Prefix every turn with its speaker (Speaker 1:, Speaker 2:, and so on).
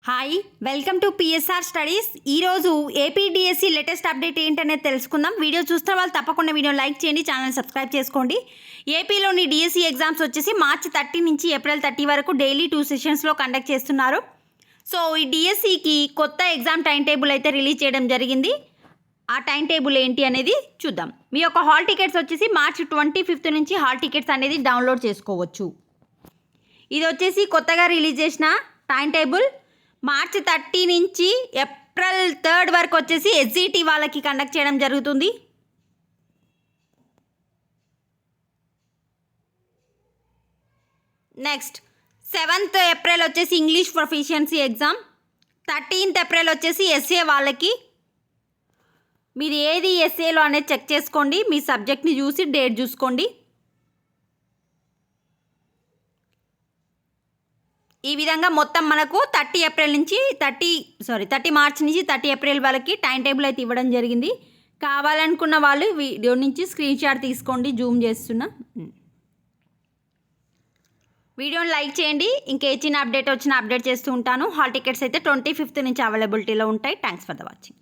Speaker 1: Hi welcome to PSR studies. ఈరోజు APDSC latest update ఏంటనేది తెలుసుకుందాం. వీడియో చూస్తే వాళ్ళు తప్పకుండా వీడియో లైక్ చేయండి, ఛానల్ సబ్స్క్రైబ్ చేసుకోండి. ఏపీలోని డిఎస్సి ఎగ్జామ్స్ వచ్చేసి మార్చి 30 నుంచి ఏప్రిల్ 30 వరకు డైలీ 2 సెషన్స్లో కండక్ట్ చేస్తున్నారు. సో ఈ డిఎస్సికి కొత్త ఎగ్జామ్ టైం టేబుల్ అయితే రిలీజ్ చేయడం జరిగింది. ఆ టైం టేబుల్ ఏంటి అనేది చూద్దాం. మీ యొక్క హాల్ టికెట్స్ వచ్చేసి మార్చి 25 నుంచి హాల్ టికెట్స్ అనేది డౌన్లోడ్ చేసుకోవచ్చు. ఇది వచ్చేసి కొత్తగా రిలీజ్ చేసిన టైం టేబుల్. మార్చి 30 నుంచి ఏప్రిల్ 3 వరకు వచ్చేసి ఎస్జిటి వాళ్ళకి కండక్ట్ చేయడం జరుగుతుంది. నెక్స్ట్ 7th ఏప్రిల్ వచ్చేసి English proficiency exam. 13th April వచ్చేసి ఎస్ఏ వాళ్ళకి. మీరు ఏది ఎస్ఏలో అనేది చెక్ చేసుకోండి, మీ సబ్జెక్ట్ని చూసి డేట్ చూసుకోండి. ఈ విధంగా మొత్తం మనకు 30 మార్చి నుంచి 30 ఏప్రిల్ వరకు టైం టేబుల్ అయితే ఇవ్వడం జరిగింది. కావాలనుకున్న వాళ్ళు వీడియో నుంచి స్క్రీన్ షాట్ తీసుకోండి, జూమ్ చేస్తున్నా. వీడియోని లైక్ చేయండి. ఇంకే చిన్న అప్డేట్ వచ్చినా అప్డేట్ చేస్తూ ఉంటాను. హాల్ టికెట్స్ అయితే 25 నుంచి అవైలబిలిటీలో ఉంటాయి. Thanks for the watching.